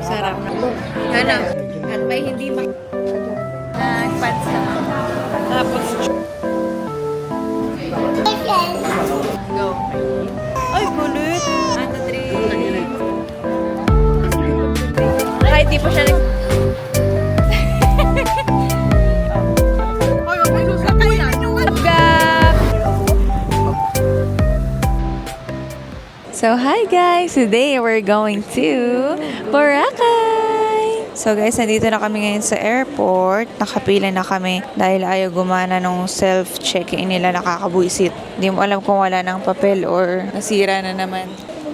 Sarap. Ano? At may hindi pants naman. Tapos, go. Ay, kulit. 1, 2, 3. Kahit di pa siya So, hi guys! Today, we're going to Boracay! So guys, nandito na kami ngayon sa airport. Nakapila na kami dahil ayaw gumana nung self-check-in nila, nakakabuisit. Hindi mo alam kung wala ng papel or nasira na naman.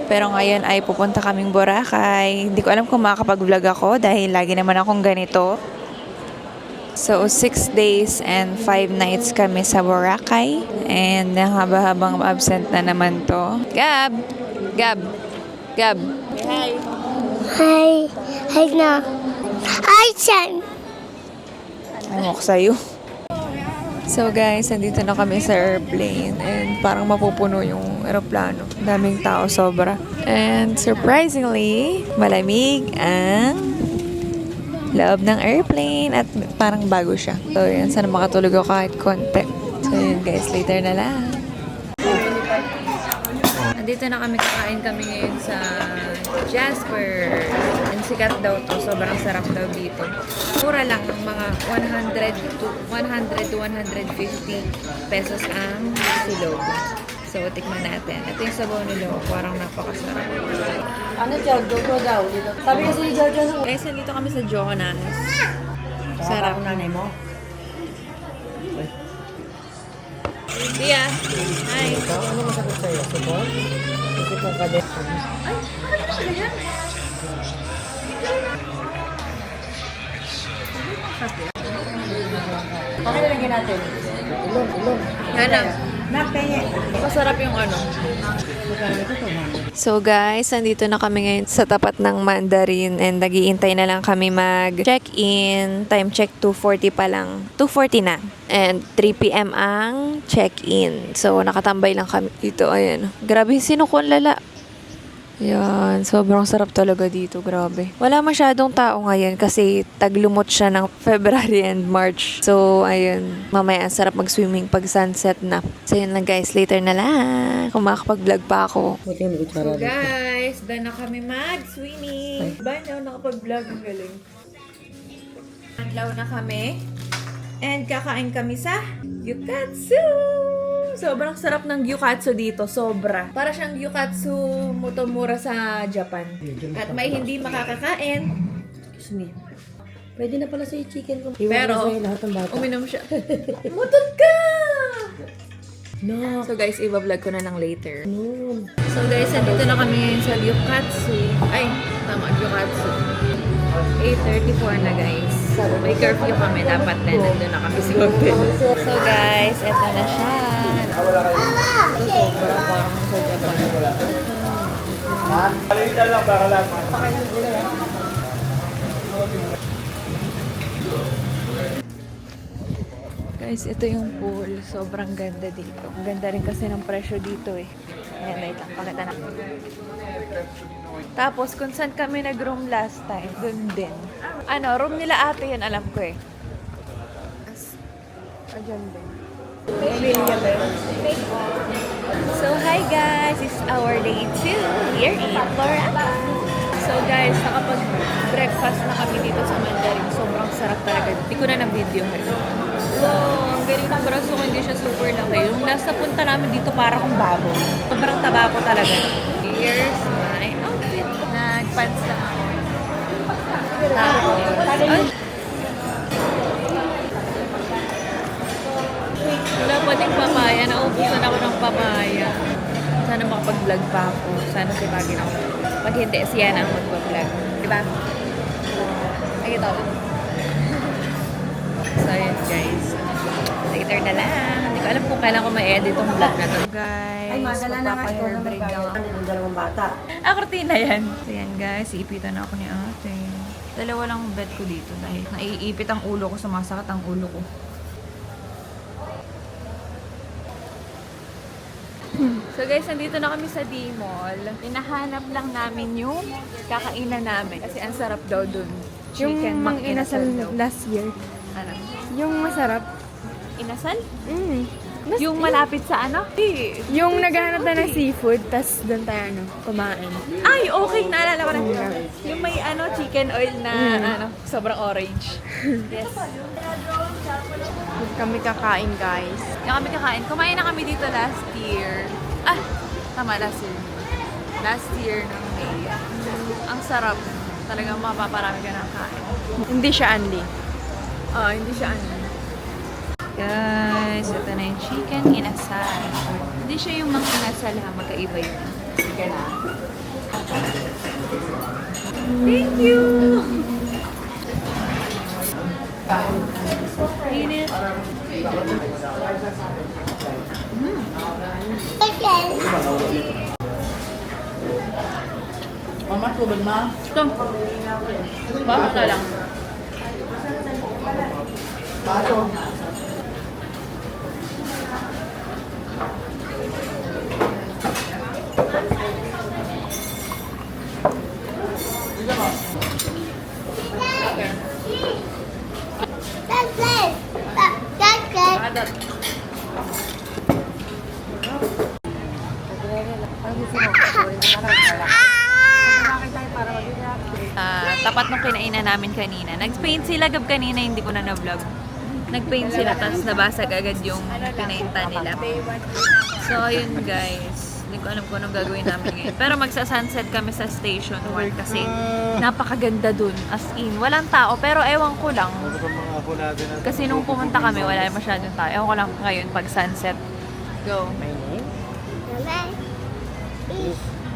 Pero ngayon ay pupunta kaming Boracay. Hindi ko alam kung makakapag-vlog ako dahil lagi naman akong ganito. So, 6 days and 5 nights kami sa Boracay. And haba-habang absent na naman to. Gab! Gab! Gab! Hi! Hi! Hi na! Hi, Chan! Amok sa'yo. So guys, nandito na kami sa airplane. And parang mapupuno yung aeroplano. Daming tao, sobra. And surprisingly, malamig ang loob ng airplane at parang bago siya. So yun, sana makatulog ako kahit konti. So yun guys, later na lang. Andito na kami, kakain kami ngayon sa Jasper. And sikat daw to, sobrang sarap daw dito. Mura lang, mga 100 to 150 pesos ang silog. So, tikman natin. Ito yung sabaw nila, parang napakasarap. Ano Jojo daw? Sabi kasi ni Jojo. Guys, nandito kami sa Jonas. Sarap. Ang nanay mo? Tia, hi. Ano masakit sa'yo? Sipon? Sipon ka din. Ay, bakit na ganyan? Okay na lagyan natin. Ilong. Hanap. Nakpenge. Masarap yung ano. So guys, nandito na kami ngayon sa tapat ng Mandarin and nag-iintay na lang kami mag-check-in. Time check 2:40 pa lang. 2:40 na. And 3 p.m. ang check-in. So nakatambay lang kami dito. Ayan. Grabe, sinukon lala. Yan, sobrang sarap talaga dito, grabe. Wala masyadong tao ngayon kasi taglumot siya ng February and March. So, ayun, mamaya ang sarap mag-swimming pag sunset na. So, yun lang guys, later na lang. Kung makakapag-vlog pa ako. So, guys, done na kami mag-swimming. Ba, na nakapag-vlog, ang galing. Adlaw na kami. And kakain kami sa Gyukatsu! Sobrang sarap ng gyukatsu dito, sobra. Para siyang gyukatsu motomura sa Japan. At may hindi makakakain. Excuse me. Pwede na pala sa'yo chicken kung Pero, lahat ng bata. uminom siya. Mutod ka! No. So guys, iba-vlog ko na lang later. No. So guys, nandito na kami ngayon sa gyukatsu. Ay, tama, gyukatsu. 8:34 na guys. May curfew kami, dapat na nandun na kami sa hotel. So guys, eto na siya. Sobra parang sa Japan. Palitan lang para lang. Guys, ito yung pool. Sobrang ganda dito. Ang ganda rin kasi ng presyo dito eh. Ayan, wait lang. Pakita na. Tapos, kung saan kami nag-room last time, dun din. Ano, room nila ate yan, alam ko eh. Ayan din. So, hi guys! It's our day 2 here in Boracay. So guys, nakapag-breakfast na kami dito sa Mandarin. Sobrang sarap talaga. Hindi ko na na-video. Wow, ang galing ng braso ko. Hindi siya super laki. Yung last na punta namin dito para kung bago. Sobrang taba ko talaga. Here's my outfit. Nag-pants na ako. Ay! Wala pa ding papaya. Naubusan ako ng papaya. Sana makapag-vlog pa ako. Sana sipagin ako. Pag hindi, siya na ang mag-vlog. Diba? Ay, ito. So, yun guys. Later na lang. Hindi ko alam kung kailan ko ma-edit itong vlog na to. Guys, Ay, madala na nga ito na magpapa-hairbreak daw ako. ng dalawang bata. Ah, kortina yan. So, yan guys. Iipitan ako ni ate. Dalawa lang bed ko dito dahil naiipit ang ulo ko. Sumasakit ang ulo ko. So, So guys, nandito na kami sa D-Mall. Hinahanap lang namin yung kakainan namin. Kasi ang sarap daw dun. Chicken mang inasal daw. last year. Ano? Yung masarap. Inasal? Mm. Yung malapit sa ano? Yung naghahanap na ng seafood, tas doon tayo kumain. Ay, okay. Naalala ko na. Yung may chicken oil na sobrang orange. Yes. Kami kakain, guys. Yung kami kakain. Kumain na kami dito last year. Tama, last year. Last year ng May. Ang sarap. Talagang mapaparami ka ng kain. Hindi siya unli. Hindi siya Guys, ito na yung chicken inasal. Hindi siya yung mga inasal ha, magkaiba yun. Sige na. Thank you! Init. Okay. Mama, tubig ma. Ito. Baka ka lang. That's it. That's it. Adat. Tapat nung kinainan namin kanina. Nag-paint sila kanina, hindi ko na na-vlog. Nag-paint sila, tapos nabasag agad yung pinainta nila. So, yun guys. Hindi ko alam kung anong gagawin namin ngayon. Pero magsa-sunset kami sa Station 1 kasi napakaganda dun. As in, walang tao. Pero ewan ko lang. Kasi nung pumunta kami, wala masyadong tao. Ewan ko lang ngayon pag sunset. Go. Mama.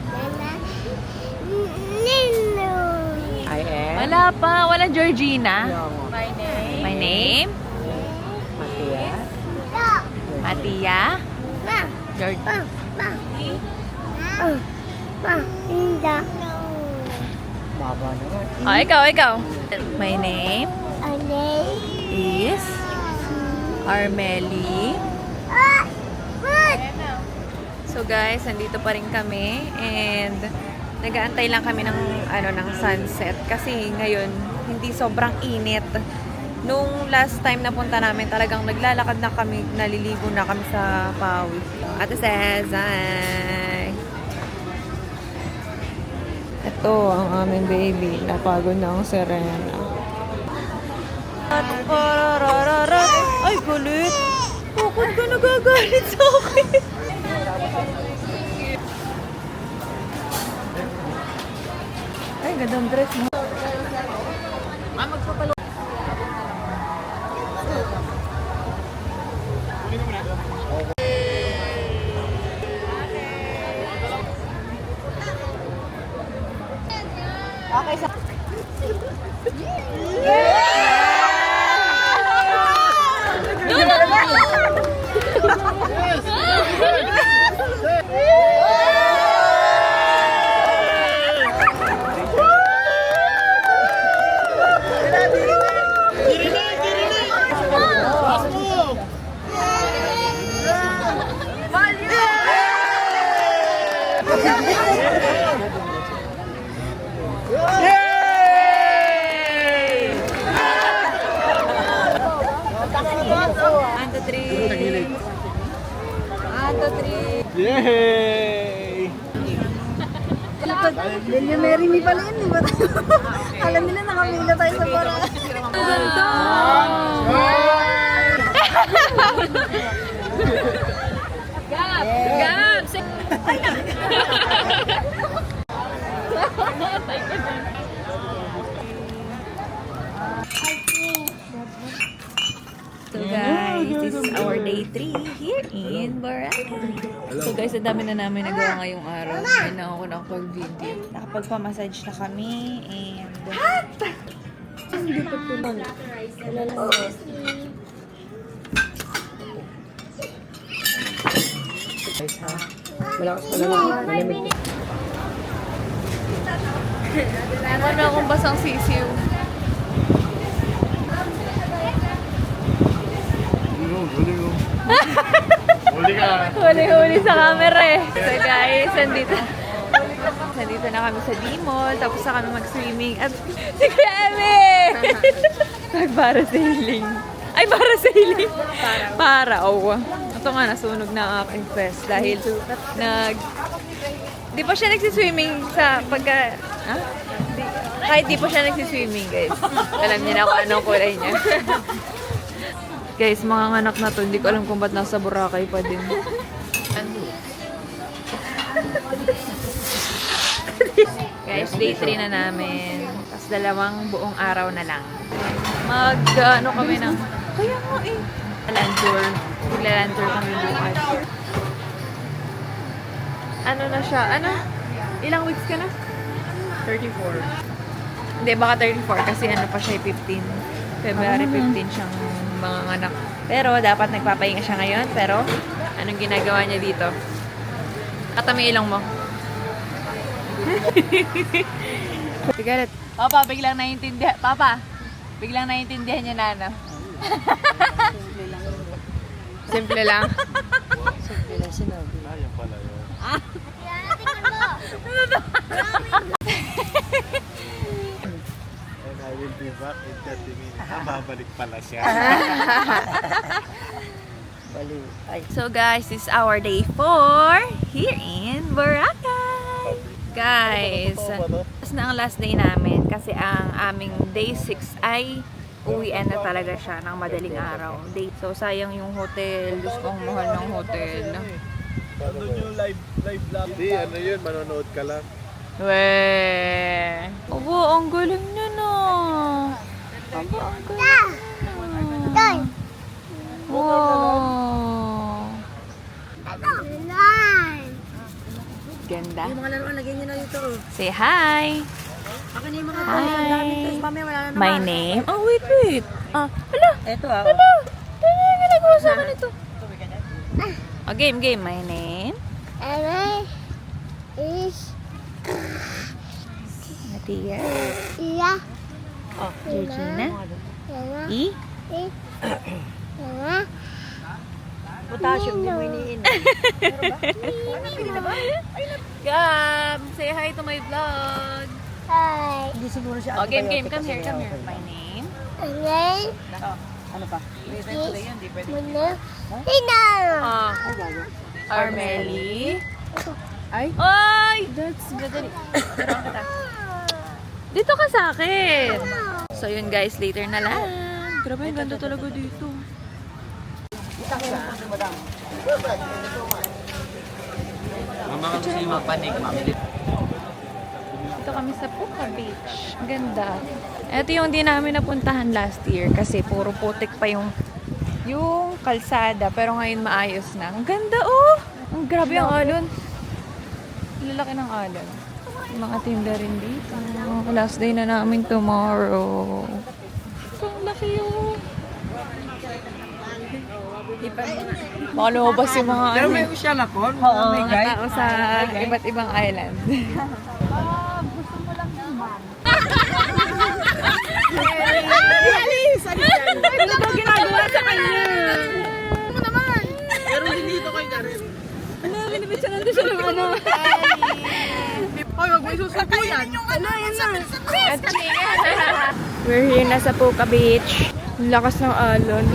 Mama. Nino. Wala pa. Wala Georgina. My name. My name? Matia. Matia. Ma. George. Ma. Ma. Ma. Linda. Baba naman. Ikaw. My name Ale. is Armeli. What? So guys, nandito pa rin kami and nag-aantay lang kami ng ng sunset kasi ngayon hindi sobrang init. Nung last time na punta namin, talagang naglalakad na kami, naliligo na kami sa pawis. Ate says, hi! Ito ang aming baby. Napagod na ang Serena. Ay, kulit! Bakit ka nagagalit sa akin? Ay, gandang dress mo. Magpapalo. Okay, sa... Yay! Yung Mary me pala yun, di ba? Alam nila nakamila tayo sa para. Ganda! Gab! So guys, this is our day 3 here in Boracay. So guys, ang dami na namin nagawa ngayong araw. Kailangan ko na pag-video. Nakapagpamassage na kami and... Hindi pa tulong. Malakas pa naman. Malamig. Ewan na akong basang sisiw. Galing oh. Galing Huli-huli sa camera eh. So guys, nandito na kami sa D-Mall. Tapos na kami mag-swimming. At si Kuya Eme! Nag-parasailing. Ay, parasailing! Oo. Ito nga, nasunog na ang aking fest. Dahil di pa siya nagsiswimming sa pagka... Ha? Kahit di pa siya nagsiswimming, guys. Alam niya na kung anong kulay niya. Guys, mga anak na to, hindi ko alam kung ba't nasa Boracay pa din. Guys, day 3 na namin. Tapos 2 buong araw na lang. Ano kami ng... Kaya nga eh. Land tour. Land tour kami bukas. Ano na siya? Ano? Ilang weeks ka na? 34. Hindi, baka 34 kasi ano pa siya 15. February 15 siyang mga anak. Pero dapat nagpapahinga siya ngayon. Pero anong ginagawa niya dito? Katami ilong mo. Sigaret. Papa, biglang naiintindihan. Papa, biglang naiintindihan niya na ano. Simple lang. Simple lang sinabi. Ayun pala yun. And I will be back in 30 minutes. Babalik pala siya. Baliw. Ay. So guys, this is our day 4 here in Boracay. Guys, tapos na ang last day namin kasi ang aming day 6 ay uwian na talaga siya ng madaling araw. So sayang yung hotel. Diyos ko, ang mahal ng hotel. Ano yung live vlog? Hindi, ano yun, manonood ka lang. Weh! Aba, ang galing niya na. Aba, ang galing na. Wow! Ganda. Yung mga laruan, lagyan nyo na dito. Say hi! Ako na yung mga Hi. gamit ko. Mamaya wala na naman. My name? Oh, wait. Hala! Eto ah. Hala! Ano yung ginagawa sa akin ito? Oh, game. My name? Eme is Matia. Iya. Oh, Georgina. Ema E? is Ema. Potassium, di mo iniin. Gab, say hi to my vlog. Hi. Hindi siguro siya. Oh, game. Come here. My name? Eme Ano pa? is Muna. Ina. Ah, Ay, gago. Armeli. Ay. Ay! That's madali. Turuan kita. Dito ka sa akin. So yun guys, later na lang. Grabe, ang ganda talaga dito. Mama kasi yung mapanig, mami. Dito kami sa Puka Beach. Ang ganda. Ito yung di namin napuntahan last year kasi puro putik pa yung kalsada. Pero ngayon maayos na. Ang ganda oh! Ang grabe ang alon. Ang lalaki ng alon. Yung mga tinda rin dito. Last day na namin tomorrow. Ang laki oh! Baka lumabas yung mga Pero ano. may siya na po. Oo, mga tao sa iba't ibang island. Ano ba ginagawa sa kanya? Ano naman? Pero hindi ito kay Karen. Ano, binibit siya nandun siya ng ano? Ay, wag mo isusuko yan. Ano, yan na. We're here na sa Puka Beach. Ang lakas ng alon.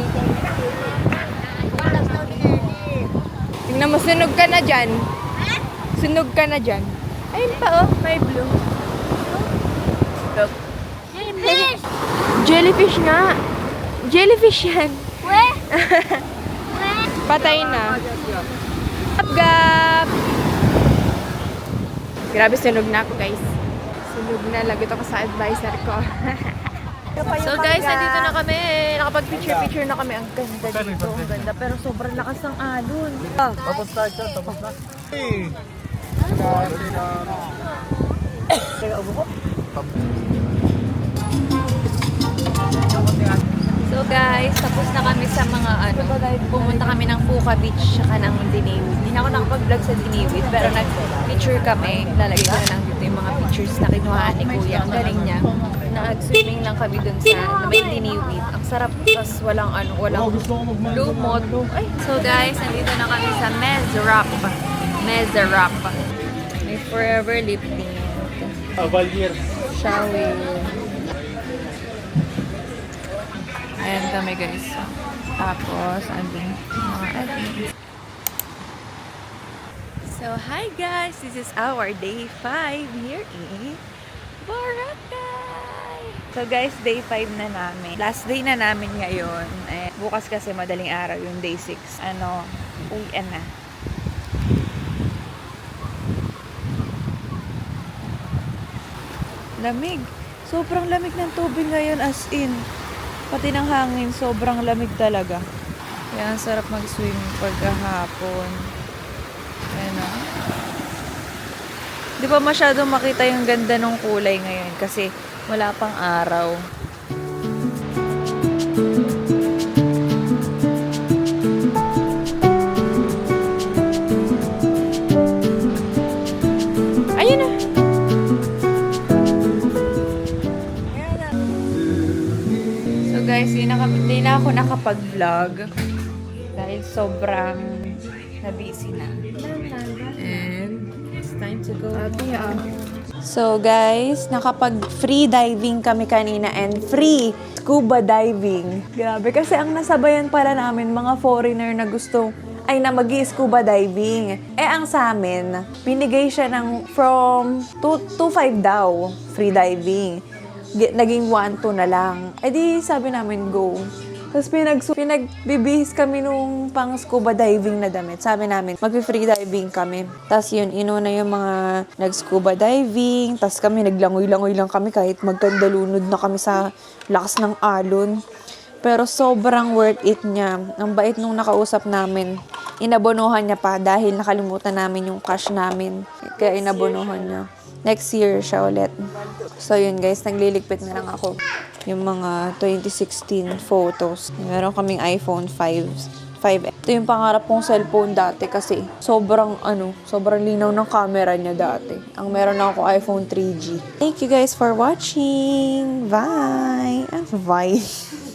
Tingnan mo, sunog ka na dyan. Sunog ka na dyan. Ayun pa oh, may blue. Look. Jellyfish nga. Jellyfish yan. Patay na. Gap! Grabe, sunog na ako guys. Sunog na. Lagito ko sa advisor ko. So guys, nandito na kami. Nakapag-picture na kami. Ang ganda dito. Ang ganda. Pero sobrang lakas ng alon. Tapos tayo dyan, tapos na. Hey! So guys, tapos na kami sa mga pumunta kami ng Puka Beach saka ng Diniwid. Hindi na ako nakapag-vlog sa Diniwid pero nag-picture kami. Lalagay ko na lang dito yung mga pictures na kinuhaan ni Kuya. Ang galing niya. Nag Nag-swimming lang kami dun sa may diniwid. Ang sarap, tas walang lumot. Ay. So guys, nandito na kami sa Mezrap. May Forever Lip Tint. Avalier. Shower. Ayan kami guys. Tapos, andun mga admins. So, hi guys! This is our day 5 here in Boracay! So guys, day 5 na namin. Last day na namin ngayon. Eh, bukas kasi madaling araw yung day 6. Uwian na. Lamig. Sobrang lamig ng tubig ngayon as in. Pati ng hangin, sobrang lamig talaga. Kaya ang sarap mag-swim pagkahapon. Ayan o. Di ba masyadong makita yung ganda ng kulay ngayon kasi wala pang araw. Ayun na! So guys, hindi na ako nakapag-vlog dahil sobrang na-busy na. And it's time to go. So guys, nakapag-free diving kami kanina and free scuba diving. Grabe, kasi ang nasabayan pala namin mga foreigner na gusto ay na mag-scuba diving. Eh ang sa amin, binigay siya ng from 2.5 daw, free diving. Naging 1.2 na lang. Eh di sabi namin go. Tapos pinagbibihis kami nung pang scuba diving na damit. Sabi namin, mag-free diving kami. Tapos yun, inuna yung mga nag-scuba diving. Tapos kami, naglangoy-langoy lang kami kahit magkandalunod na kami sa lakas ng alon. Pero sobrang worth it niya. Ang bait nung nakausap namin. Inabonohan niya pa dahil nakalimutan namin yung cash namin. Kaya inabonohan niya. Next year siya ulit. So yun guys, nagliligpit na lang ako. Yung mga 2016 photos. Meron kaming iPhone 5. Ito yung pangarap kong cellphone dati kasi sobrang linaw ng camera niya dati. Ang meron ako iPhone 3G. Thank you guys for watching. Bye! Bye!